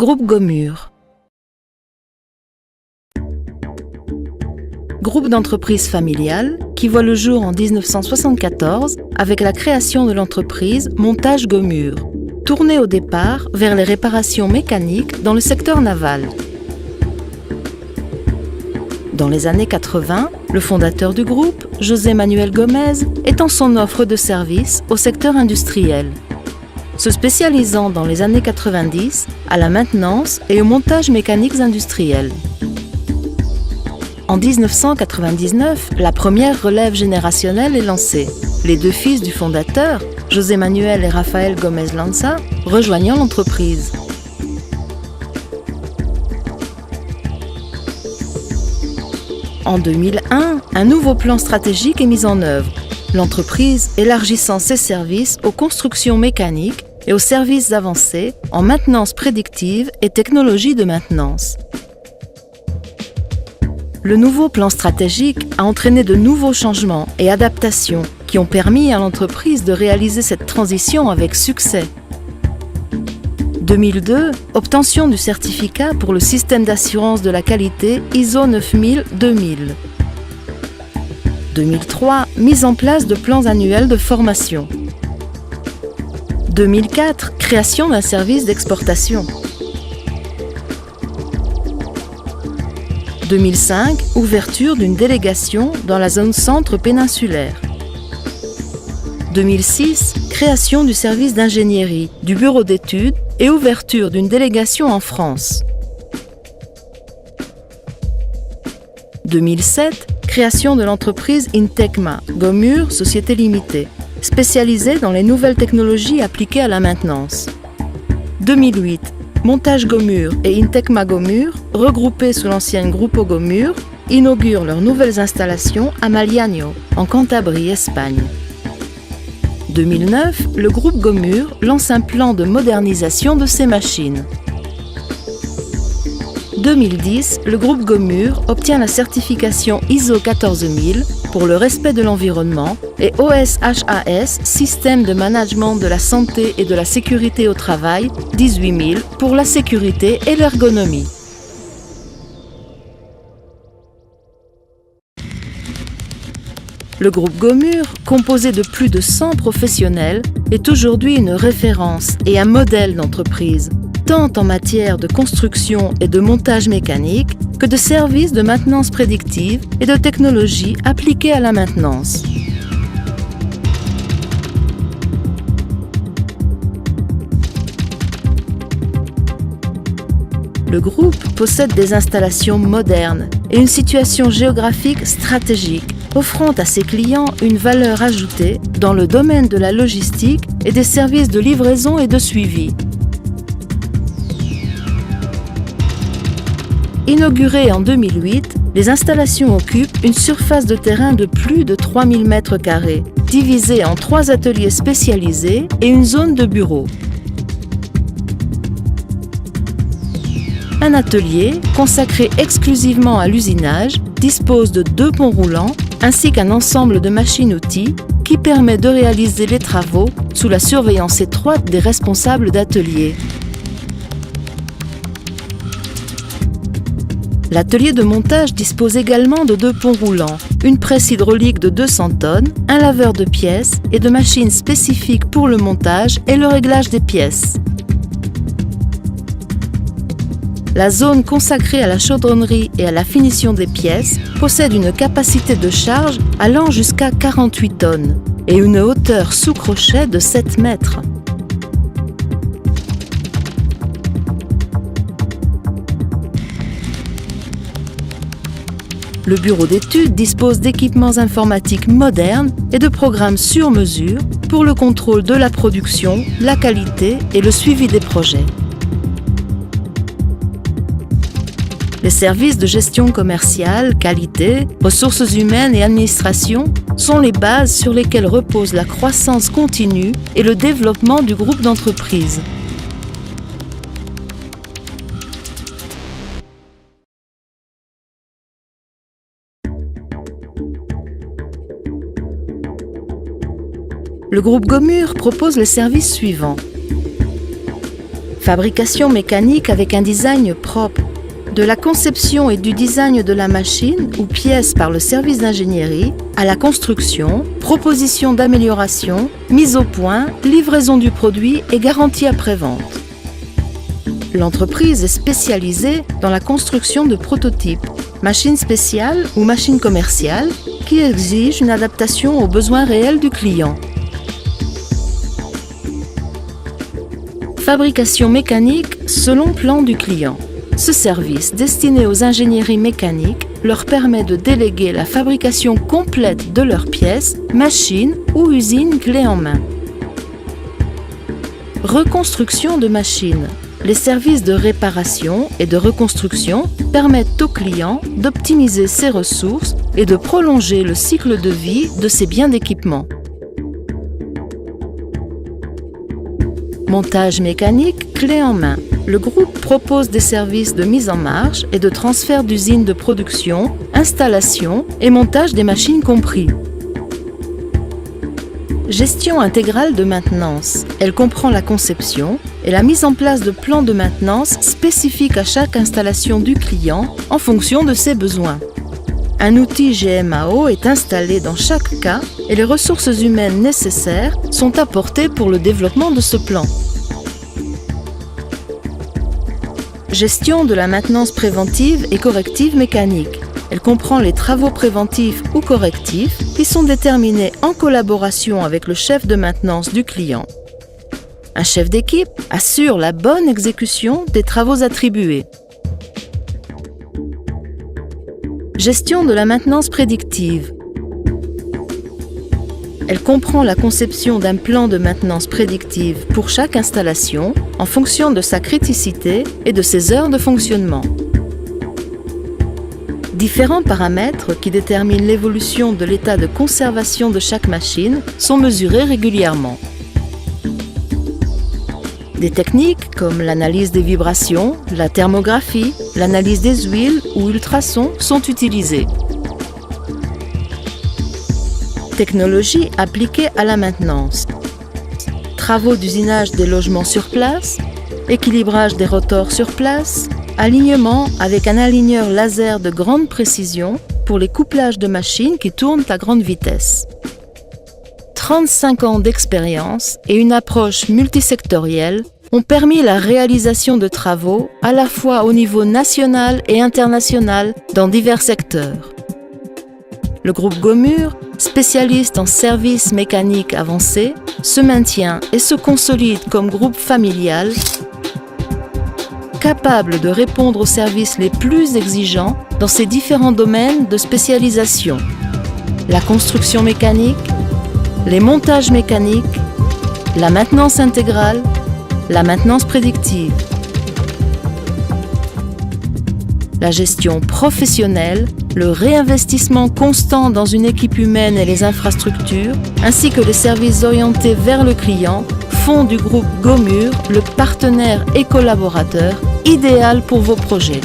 Groupe Gomur. Groupe d'entreprises familiales qui voit le jour en 1974 avec la création de l'entreprise Montage Gomur, tournée au départ vers les réparations mécaniques dans le secteur naval. Dans les années 80, le fondateur du groupe, José Manuel Gomez, étend son offre de services au secteur industriel, se spécialisant dans les années 90 à la maintenance et au montage mécaniques industriels. En 1999, la première relève générationnelle est lancée, les deux fils du fondateur, José Manuel et Rafael Gomez Lanza, rejoignant l'entreprise. En 2001, un nouveau plan stratégique est mis en œuvre, l'entreprise élargissant ses services aux constructions mécaniques et aux services avancés en maintenance prédictive et technologie de maintenance. Le nouveau plan stratégique a entraîné de nouveaux changements et adaptations qui ont permis à l'entreprise de réaliser cette transition avec succès. 2002, obtention du certificat pour le système d'assurance de la qualité ISO 9000-2000. 2003, mise en place de plans annuels de formation. 2004, création d'un service d'exportation. 2005, ouverture d'une délégation dans la zone centre péninsulaire. 2006, création du service d'ingénierie, du bureau d'études et ouverture d'une délégation en France. 2007, création de l'entreprise Intecma, Gomur Société Limitée, spécialisée dans les nouvelles technologies appliquées à la maintenance. 2008, Montage Gomur et Intecma Gomur, regroupés sous l'ancienne Grupo Gomur, inaugurent leurs nouvelles installations à Maliagno, en Cantabrie, Espagne. 2009, le groupe Gomur lance un plan de modernisation de ses machines. 2010, le groupe Gomur obtient la certification ISO 14000 pour le respect de l'environnement et OSHAS, Système de management de la santé et de la sécurité au travail, 18000 pour la sécurité et l'ergonomie. Le groupe Gomur, composé de plus de 100 professionnels, est aujourd'hui une référence et un modèle d'entreprise, tant en matière de construction et de montage mécanique que de services de maintenance prédictive et de technologies appliquées à la maintenance. Le groupe possède des installations modernes et une situation géographique stratégique, offrant à ses clients une valeur ajoutée dans le domaine de la logistique et des services de livraison et de suivi. Inaugurées en 2008, les installations occupent une surface de terrain de plus de 3000 m², divisée en 3 ateliers spécialisés et une zone de bureaux. Un atelier, consacré exclusivement à l'usinage, dispose de 2 ponts roulants ainsi qu'un ensemble de machines-outils qui permet de réaliser les travaux sous la surveillance étroite des responsables d'atelier. L'atelier de montage dispose également de 2 ponts roulants, une presse hydraulique de 200 tonnes, un laveur de pièces et de machines spécifiques pour le montage et le réglage des pièces. La zone consacrée à la chaudronnerie et à la finition des pièces possède une capacité de charge allant jusqu'à 48 tonnes et une hauteur sous crochet de 7 mètres. Le bureau d'études dispose d'équipements informatiques modernes et de programmes sur mesure pour le contrôle de la production, la qualité et le suivi des projets. Les services de gestion commerciale, qualité, ressources humaines et administration sont les bases sur lesquelles repose la croissance continue et le développement du groupe d'entreprises. Le groupe Gomur propose les services suivants. Fabrication mécanique avec un design propre. De la conception et du design de la machine ou pièce par le service d'ingénierie à la construction, proposition d'amélioration, mise au point, livraison du produit et garantie après-vente. L'entreprise est spécialisée dans la construction de prototypes, machines spéciales ou machines commerciales qui exigent une adaptation aux besoins réels du client. Fabrication mécanique selon plan du client. Ce service destiné aux ingénieries mécaniques leur permet de déléguer la fabrication complète de leurs pièces, machines ou usines clés en main. Reconstruction de machines. Les services de réparation et de reconstruction permettent au client d'optimiser ses ressources et de prolonger le cycle de vie de ses biens d'équipement. Montage mécanique clé en main. Le groupe propose des services de mise en marche et de transfert d'usines de production, installation et montage des machines compris. Gestion intégrale de maintenance. Elle comprend la conception et la mise en place de plans de maintenance spécifiques à chaque installation du client en fonction de ses besoins. Un outil GMAO est installé dans chaque cas et les ressources humaines nécessaires sont apportées pour le développement de ce plan. Gestion de la maintenance préventive et corrective mécanique. Elle comprend les travaux préventifs ou correctifs qui sont déterminés en collaboration avec le chef de maintenance du client. Un chef d'équipe assure la bonne exécution des travaux attribués. Gestion de la maintenance prédictive. Elle comprend la conception d'un plan de maintenance prédictive pour chaque installation en fonction de sa criticité et de ses heures de fonctionnement. Différents paramètres qui déterminent l'évolution de l'état de conservation de chaque machine sont mesurés régulièrement. Des techniques comme l'analyse des vibrations, la thermographie, l'analyse des huiles ou ultrasons sont utilisées. Technologie appliquée à la maintenance. Travaux d'usinage des logements sur place, équilibrage des rotors sur place, alignement avec un aligneur laser de grande précision pour les couplages de machines qui tournent à grande vitesse. 35 ans d'expérience et une approche multisectorielle ont permis la réalisation de travaux à la fois au niveau national et international dans divers secteurs. Le groupe Gomur, spécialiste en services mécaniques avancés, se maintient et se consolide comme groupe familial, capable de répondre aux services les plus exigeants dans ses différents domaines de spécialisation. La construction mécanique, les montages mécaniques, la maintenance intégrale, la maintenance prédictive. La gestion professionnelle, le réinvestissement constant dans une équipe humaine et les infrastructures, ainsi que les services orientés vers le client, font du groupe Gomur le partenaire et collaborateur idéal pour vos projets.